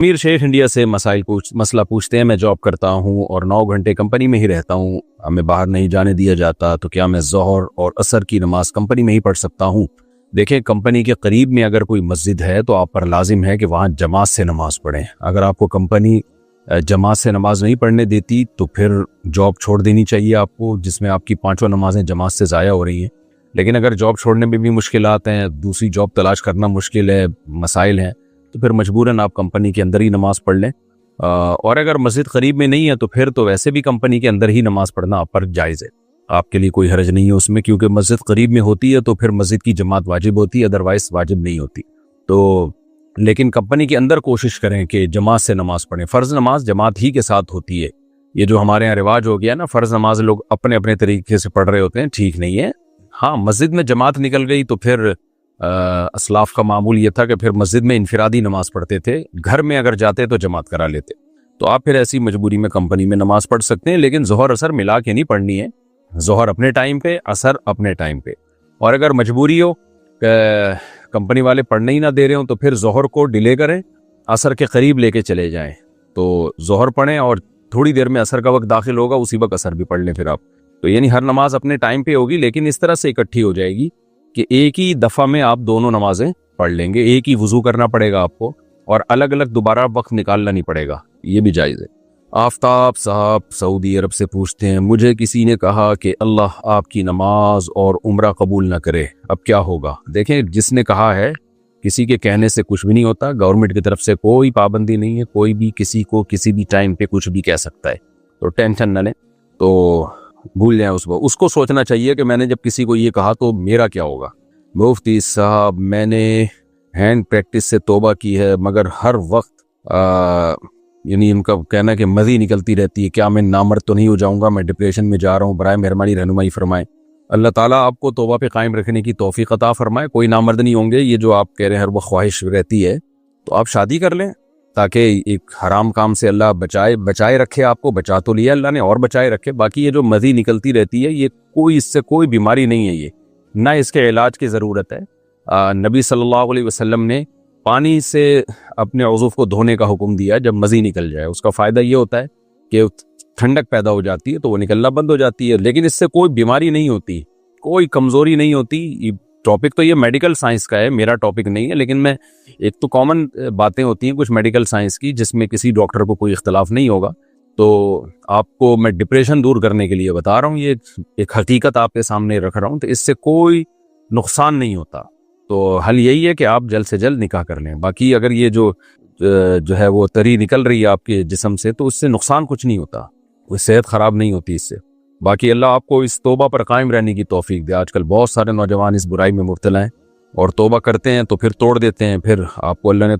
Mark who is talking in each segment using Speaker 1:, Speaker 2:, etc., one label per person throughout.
Speaker 1: Mir Sheikh India से मसला पूछते हैं। मैं जॉब करता हूँ और 9 घंटे कंपनी में ही रहता हूँ, हमें बाहर नहीं जाने दिया जाता, तो क्या मैं ज़ोहर और असर की नमाज कंपनी में ही पढ़ सकता हूँ? देखें, कंपनी के करीब में अगर कोई मस्जिद है तो आप पर लाजिम है कि वहाँ जमात से नमाज पढ़ें। अगर आपको कंपनी जमात से नमाज नहीं पढ़ने देती तो फिर जॉब छोड़ देनी चाहिए आपको, जिसमें आपकी 5 नमाजें जमात से ज़ाया हो रही हैं। लेकिन अगर जॉब छोड़ने में भी मुश्किलात हैं, दूसरी जॉब तलाश करना मुश्किल है, मसाइल हैं, तो फिर मजबूरन आप कंपनी के अंदर ही नमाज पढ़ लें। और अगर मस्जिद करीब में नहीं है तो फिर तो वैसे भी कंपनी के अंदर ही नमाज पढ़ना आप पर जायज़ है, आपके लिए कोई हर्ज नहीं है उसमें, क्योंकि मस्जिद करीब में होती है तो फिर मस्जिद की जमात वाजिब होती है, अदरवाइज वाजिब नहीं होती। तो लेकिन कंपनी के अंदर कोशिश करें कि जमात से नमाज पढ़ें। फ़र्ज़ नमाज जमात ही के साथ होती है। ये जो हमारे यहाँ रिवाज हो गया ना, फ़र्ज़ नमाज लोग अपने अपने तरीके से पढ़ रहे होते हैं, ठीक नहीं है। हाँ, मस्जिद में जमात निकल गई तो फिर असलाफ का मामूल ये था कि फिर मस्जिद में इनफिरादी नमाज पढ़ते थे, घर में अगर जाते तो जमात करा लेते। तो आप फिर ऐसी मजबूरी में कंपनी में नमाज पढ़ सकते हैं, लेकिन ज़ोहर असर मिला के नहीं पढ़नी है। ज़ोहर अपने टाइम पे, असर अपने टाइम पे। और अगर मजबूरी हो, कंपनी वाले पढ़ने ही ना दे रहे हो, तो फिर ज़ोहर को डिले करें, असर के करीब लेके चले जाएं। तो ज़ोहर पढ़ें और थोड़ी देर में असर का वक्त दाखिल होगा, उसी वक्त असर भी पढ़ लें फिर आप। तो यानी हर नमाज अपने टाइम पे होगी, लेकिन इस तरह से इकट्ठी हो जाएगी कि एक ही दफ़ा में आप दोनों नमाजें पढ़ लेंगे। एक ही वुज़ू करना पड़ेगा आपको और अलग अलग दोबारा वक्त निकालना नहीं पड़ेगा, ये भी जायज़ है। आफ्ताब साहब सऊदी अरब से पूछते हैं, मुझे किसी ने कहा कि अल्लाह आपकी नमाज और उम्रा कबूल न करे, अब क्या होगा? देखें, जिसने कहा है, किसी के कहने से कुछ भी नहीं होता। गवर्नमेंट की तरफ से कोई पाबंदी नहीं है, कोई भी किसी को किसी भी टाइम पे कुछ भी कह सकता है, तो टेंशन न लें, तो भूल जाए उसको सोचना चाहिए कि मैंने जब किसी को ये कहा तो मेरा क्या होगा। मुफ्ती साहब, मैंने हैंड प्रैक्टिस से तौबा की है, मगर हर वक्त यानी उनका कहना है कि मज़ी निकलती रहती है, क्या मैं नामर्द तो नहीं हो जाऊंगा? मैं डिप्रेशन में जा रहा हूँ, बराए मेहरबानी रहनुमाई फरमाएं। अल्लाह ताला आपको तौबा पे कायम रखने की तौफीक अता फरमाए। कोई नामर्द नहीं होंगे, ये जो आप कह रहे हैं हर वक्त ख्वाहिश रहती है, तो आप शादी कर लें ताकि एक हराम काम से अल्लाह बचाए रखे आपको। बचा तो लिया अल्लाह ने और बचाए रखे। बाकी ये जो मज़ी निकलती रहती है, ये कोई, इससे कोई बीमारी नहीं है, ये ना इसके इलाज की ज़रूरत है। नबी सल्लल्लाहु अलैहि वसल्लम ने पानी से अपने उज़ूफ़ को धोने का हुक्म दिया जब मज़ी निकल जाए। उसका फ़ायदा ये होता है कि ठंडक पैदा हो जाती है तो वो निकलना बंद हो जाती है, लेकिन इससे कोई बीमारी नहीं होती, कोई कमज़ोरी नहीं होती। टॉपिक तो ये मेडिकल साइंस का है, मेरा टॉपिक नहीं है, लेकिन मैं एक तो कॉमन बातें होती हैं कुछ मेडिकल साइंस की, जिसमें किसी डॉक्टर को कोई इख्तलाफ नहीं होगा। तो आपको मैं डिप्रेशन दूर करने के लिए बता रहा हूँ, ये एक हकीकत आपके सामने रख रहा हूँ, तो इससे कोई नुकसान नहीं होता। तो हल यही है कि आप जल्द से जल्द निकाह कर लें। बाकी अगर ये जो है वो तरी निकल रही है आपके जिस्म से, तो उससे नुकसान कुछ नहीं होता, कोई सेहत ख़राब नहीं होती इससे। बाकी अल्लाह आपको इस तौबा पर कायम रहने की तौफीक दे। आजकल बहुत सारे नौजवान इस बुराई में मुब्तला हैं और तौबा करते हैं तो फिर तोड़ देते हैं। फिर आपको अल्लाह ने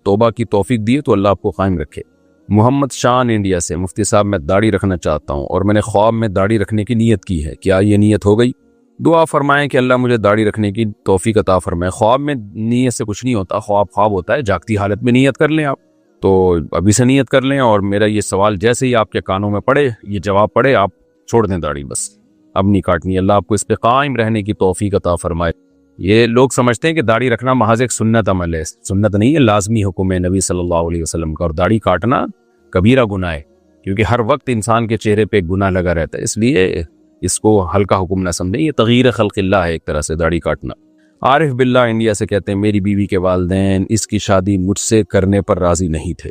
Speaker 1: तौबा की तौफीक दी है, तो अल्लाह आपको कायम रखे। मोहम्मद शान इंडिया से, मुफ्ती साहब मैं दाढ़ी रखना चाहता हूँ और मैंने ख्वाब में दाढ़ी रखने की नीयत की है, क्या ये नीयत हो गई? दुआ फरमाएं कि अल्लाह मुझे दाढ़ी रखने की तौफीक अता फरमाए। ख्वाब में नीयत से कुछ नहीं होता, ख्वाब होता है, जागती हालत में नीयत कर लें आप, तो अभी से नीयत कर लें। और मेरा ये सवाल जैसे ही आपके कानों में पड़े, ये जवाब पड़े, आप छोड़ दें दाढ़ी, बस अब नहीं काटनी। अल्लाह आपको इस पे कायम रहने की तौफीक अता फरमाए। ये लोग समझते हैं कि दाढ़ी रखना महज एक सुन्नत अमल है, सुन्नत नहीं है, लाजमी हुक्म है नबी सल्लल्लाहु अलैहि वसल्लम का। और दाढ़ी काटना कबीरा गुनाह है, क्योंकि हर वक्त इंसान के चेहरे पे एक गुनाह लगा रहता है, इसलिए इसको हल्का हुक्म ना समझें। ये तगीर खल्क़िल्लाह है एक तरह से दाढ़ी काटना। आरिफ बिल्ला इंडिया से कहते हैं, मेरी बीवी के वालिदैन इसकी शादी मुझसे करने पर राज़ी नहीं थे,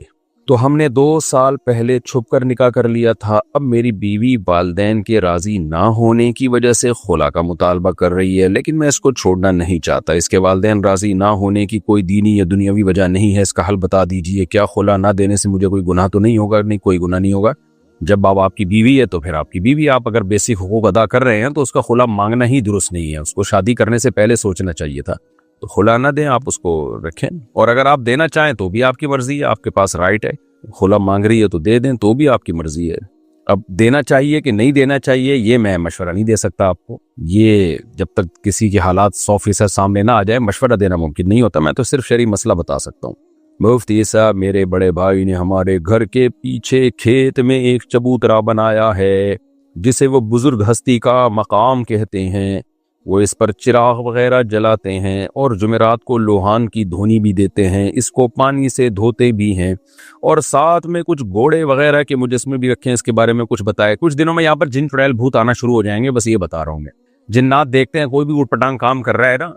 Speaker 1: तो हमने 2 साल पहले छुपकर निकाह कर लिया था। अब मेरी बीवी वालिदैन के राज़ी ना होने की वजह से खुला का मुतालबा कर रही है, लेकिन मैं इसको छोड़ना नहीं चाहता। इसके वालिदैन राज़ी ना होने की कोई दीनी या दुनियावी वजह नहीं है, इसका हल बता दीजिए। क्या खुला ना देने से मुझे कोई गुनाह तो नहीं होगा? नहीं, कोई गुनाह नहीं होगा। जब अब आपकी बीवी है तो फिर आपकी बीवी, आप अगर बेसिक हुकूक अदा कर रहे हैं तो उसका खुला मांगना ही दुरुस्त नहीं है। उसको शादी करने से पहले सोचना चाहिए था। तो खुला ना दें, आप उसको रखें, और अगर आप देना चाहें तो भी आपकी मर्जी है, आपके पास राइट है। खुला मांग रही है तो दे दें, तो भी आपकी मर्जी है। अब देना चाहिए कि नहीं देना चाहिए, ये मैं मशवरा नहीं दे सकता आपको। ये जब तक किसी के हालात 100% सामने ना आ जाए, मशवरा देना मुमकिन नहीं होता। मैं तो सिर्फ शरई मसला बता सकता हूँ। मुफ्ती साहब, मेरे बड़े भाई ने हमारे घर के पीछे खेत में एक चबूतरा बनाया है, जिसे वो बुजुर्ग हस्ती का मकाम कहते हैं। वो इस पर चिराग वगैरह जलाते हैं और जुमेरात को लोहान की धोनी भी देते हैं, इसको पानी से धोते भी हैं और साथ में कुछ घोड़े वगैरह के मुजस्मे भी रखे हैं। इसके बारे में कुछ बताया। कुछ दिनों में यहाँ पर जिन चुड़ैल भूत आना शुरू हो जाएंगे, बस ये बता रहा हूँ मैं। जिन्नात देखते हैं कोई भी उटपटांग काम कर रहा है ना,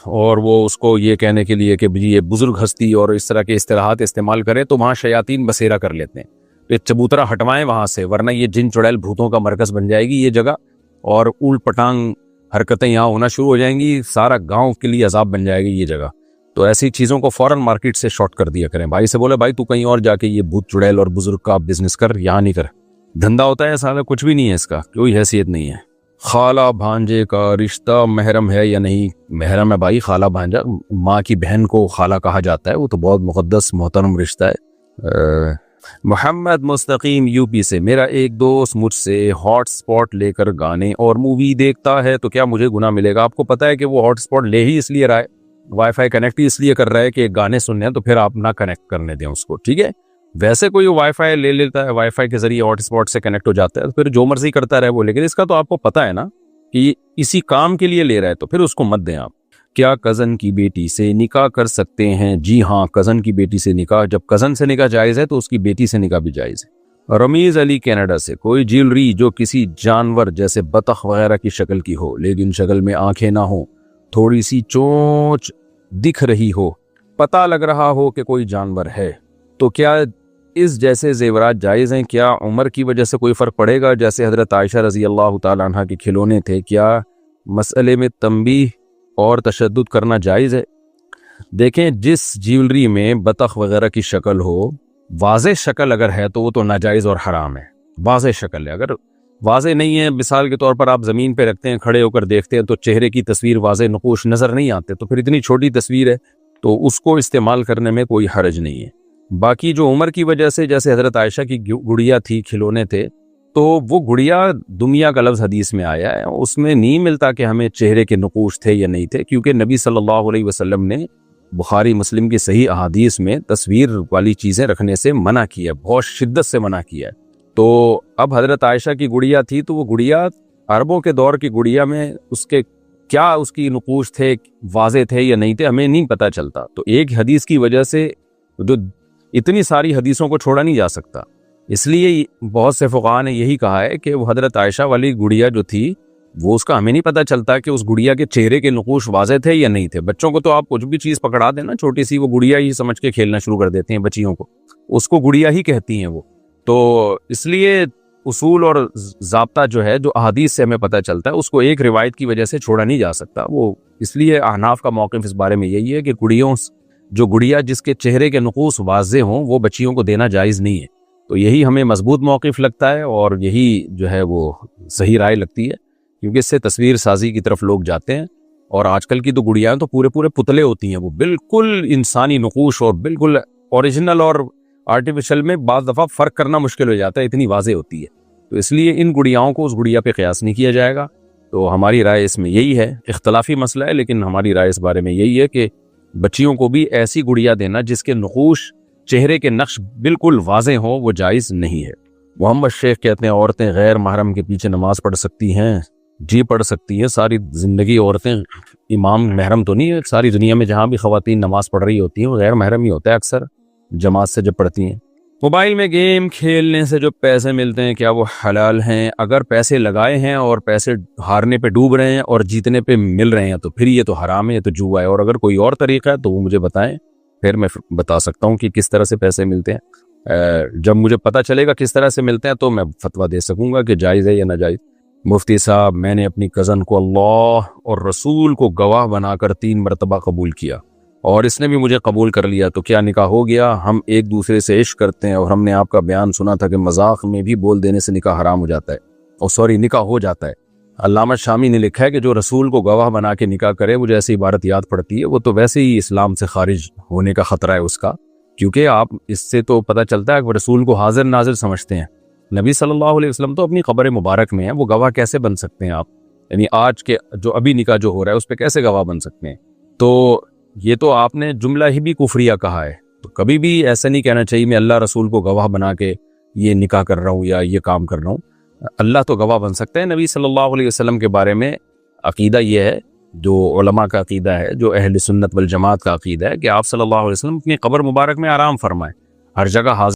Speaker 1: और वो उसको ये कहने के लिए कि ये बुजुर्ग हस्ती और इस तरह के इस्तिलाहात इस्तेमाल करें, तो वहाँ शयातीन बसेरा कर लेते हैं। तो चबूतरा हटवाएं वहां से, वरना ये जिन चुड़ैल भूतों का मरकज बन जाएगी ये जगह, और ऊट पटांग हरकतें यहाँ होना शुरू हो जाएंगी। सारा गांव के लिए अजाब बन जाएगी ये जगह। तो ऐसी चीज़ों को फौरन मार्केट से शॉर्ट कर दिया करें। भाई से बोले भाई तू कहीं और जाके ये भूत चुड़ैल और बुजुर्ग का बिजनेस कर, यहाँ नहीं कर। धंधा होता है साला, कुछ भी नहीं है इसका, कोई हैसियत नहीं है। खाला भांजे का रिश्ता महरम है या नहीं? महरम है भाई। खाला भांजा, माँ की बहन को खाला कहा जाता है, वो तो बहुत मुकद्दस मोहतरम रिश्ता है। मोहम्मद मुस्तकीम यूपी से, मेरा एक दोस्त मुझसे हॉटस्पॉट लेकर गाने और मूवी देखता है, तो क्या मुझे गुनाह मिलेगा? आपको पता है कि वो हॉटस्पॉट ले ही इसलिए रहा है, वाईफाई कनेक्ट ही इसलिए कर रहा है कि गाने सुनने हैं, तो फिर आप ना कनेक्ट करने दें उसको, ठीक है। वैसे कोई वाईफाई ले लेता है, वाईफाई के जरिए हॉटस्पॉट से कनेक्ट हो जाता है, तो फिर जो मर्जी करता रहे वो। लेकिन इसका तो आपको पता है ना कि इसी काम के लिए ले रहा है, तो फिर उसको मत दें आप। क्या कज़न की बेटी से निकाह कर सकते हैं? जी हाँ, कज़न की बेटी से निकाह, जब कज़न से निकाह जायज़ है तो उसकी बेटी से निकाह भी जायज़ है। रमीज़ अली कनाडा से, कोई ज्वेलरी जो किसी जानवर जैसे बतख वगैरह की शक्ल की हो, लेकिन शक्ल में आंखें ना हो, थोड़ी सी चोंच दिख रही हो, पता लग रहा हो कि कोई जानवर है, तो क्या इस जैसे जेवरात जायज़ हैं? क्या उम्र की वजह से कोई फ़र्क पड़ेगा? जैसे हज़रत आयशा रज़ी अल्लाह तआला अन्हा के खिलौने थे, क्या मसले में तंबीह और तशद्दुद करना जायज़ है? देखें, जिस ज्वेलरी में बतख वगैरह की शक्ल हो, वाज़े शक्ल अगर है तो वो तो नाजायज़ और हराम है। वाज़े शक्ल है, अगर वाज़े नहीं है, मिसाल के तौर पर आप ज़मीन पे रखते हैं, खड़े होकर देखते हैं तो चेहरे की तस्वीर वाज़े नकूश नज़र नहीं आते, तो फिर इतनी छोटी तस्वीर है तो उसको इस्तेमाल करने में कोई हर्ज नहीं है। बाकी जो उम्र की वजह से, जैसे हज़रत आयशा की गुड़िया थी, खिलौने थे, तो वो गुड़िया दुनिया का लफ्ज़ हदीस में आया है, उसमें नहीं मिलता कि हमें चेहरे के नकूश थे या नहीं थे, क्योंकि नबी सल्लल्लाहु अलैहि वसल्लम ने बुखारी मुस्लिम की सही अहादीस में तस्वीर वाली चीज़ें रखने से मना किया, बहुत शिद्दत से मना किया है। तो अब हज़रत आयशा की गुड़िया थी, तो वो गुड़िया अरबों के दौर की गुड़िया में उसके क्या उसकी नकूश थे, वाज़े थे या नहीं थे, हमें नहीं पता चलता। तो एक हदीस की वजह से जो इतनी सारी हदीसों को छोड़ा नहीं जा सकता, इसलिए बहुत से फुक़हा ने यही कहा है कि वो हज़रत आयशा वाली गुड़िया जो थी, वो उसका हमें नहीं पता चलता कि उस गुड़िया के चेहरे के नकूश वाज़े थे या नहीं थे। बच्चों को तो आप कुछ भी चीज़ पकड़ा देना छोटी सी, वो गुड़िया ही समझ के खेलना शुरू कर देते हैं बच्चियों को, उसको गुड़िया ही कहती हैं वो। तो इसलिए उसूल और ज़ाब्ता जो है, जो अहादीस से हमें पता चलता है, उसको एक रिवायत की वजह से छोड़ा नहीं जा सकता। वो इसलिए अहनाफ का मौक़िफ़ इस बारे में यही है कि गुड़िया जिसके चेहरे के नकूश वाज़े हों, वो बच्चियों को देना जायज़ नहीं है। तो यही हमें मजबूत मौक़िफ़ लगता है और यही जो है वो सही राय लगती है, क्योंकि इससे तस्वीर साजी की तरफ लोग जाते हैं। और आजकल की तो गुड़ियाँ तो पूरे पूरे पुतले होती हैं, वो बिल्कुल इंसानी नकूश और बिल्कुल ओरिजिनल और आर्टिफिशियल में बाज़ दफ़ा फ़र्क करना मुश्किल हो जाता है, इतनी वाज़े होती है। तो इसलिए इन गुड़ियाओं को उस गुड़िया पे क़यास नहीं किया जाएगा। तो हमारी राय इसमें यही है, इख्तलाफी मसला है, लेकिन हमारी राय इस बारे में यही है कि बच्चियों को भी ऐसी गुड़िया देना जिसके नकूश, चेहरे के नक्श बिल्कुल वाज़े हों, वो जायज़ नहीं है। मोहम्मद शेख कहते हैं, औरतें गैर महरम के पीछे नमाज पढ़ सकती हैं? जी पढ़ सकती हैं। सारी ज़िंदगी औरतें, इमाम महरम तो नहीं है। सारी दुनिया में जहाँ भी ख़वातीन नमाज पढ़ रही होती हैं वो गैर महरम ही होता है अक्सर, जमात से जब पढ़ती हैं। मोबाइल में गेम खेलने से जो पैसे मिलते हैं, क्या वो हलाल हैं? अगर पैसे लगाए हैं और पैसे हारने पे डूब रहे हैं और जीतने पे मिल रहे हैं, तो फिर ये तो हराम है, ये तो जुआ है। और अगर कोई और तरीका है तो वो मुझे बताएं, फिर मैं बता सकता हूँ कि किस तरह से पैसे मिलते हैं। जब मुझे पता चलेगा किस तरह से मिलते हैं तो मैं फतवा दे सकूंगा कि जायज़ है या नाजायज़। मुफ्ती साहब, मैंने अपनी कज़न को अल्लाह और रसूल को गवाह बनाकर 3 मरतबा कबूल किया और इसने भी मुझे कबूल कर लिया, तो क्या निकाह हो गया? हम एक दूसरे से इश्क करते हैं और हमने आपका बयान सुना था कि मजाक में भी बोल देने से निकाह हराम हो जाता है, और सॉरी निकाह हो जाता है। अल्लामा शामी ने लिखा है कि जो रसूल को गवाह बना के निकाह करे, मुझे ऐसी इबारत याद पड़ती है, वो तो वैसे ही इस्लाम से खारिज होने का ख़तरा है उसका, क्योंकि आप इससे तो पता चलता है कि रसूल को हाजिर नाजिर समझते हैं। नबी सल्लल्लाहु अलैहि वसल्लम तो अपनी क़ब्र मुबारक में है, वो गवाह कैसे बन सकते हैं आप? यानी आज के जो अभी निकाह जो हो रहा है उस पर कैसे गवाह बन सकते हैं? तो ये तो आपने जुमला ही भी कुफरिया कहा है। तो कभी भी ऐसा नहीं कहना चाहिए मैं अल्लाह रसूल को गवाह बना के ये निकाह कर रहा हूँ या ये काम कर रहा हूँ। अल्लाह तो गवाह बन सकते हैं। नबी सल्लल्लाहु अलैहि वसल्लम के बारे में अकीदा ये है, जो उलमा का अकीदा है, जो अहल सुन्नत वल जमात का अकीदा है, कि आप सल्लल्लाहु अलैहि वसल्लम अपनी कब्र मुबारक में आराम फरमाएं, हर जगह हाजिर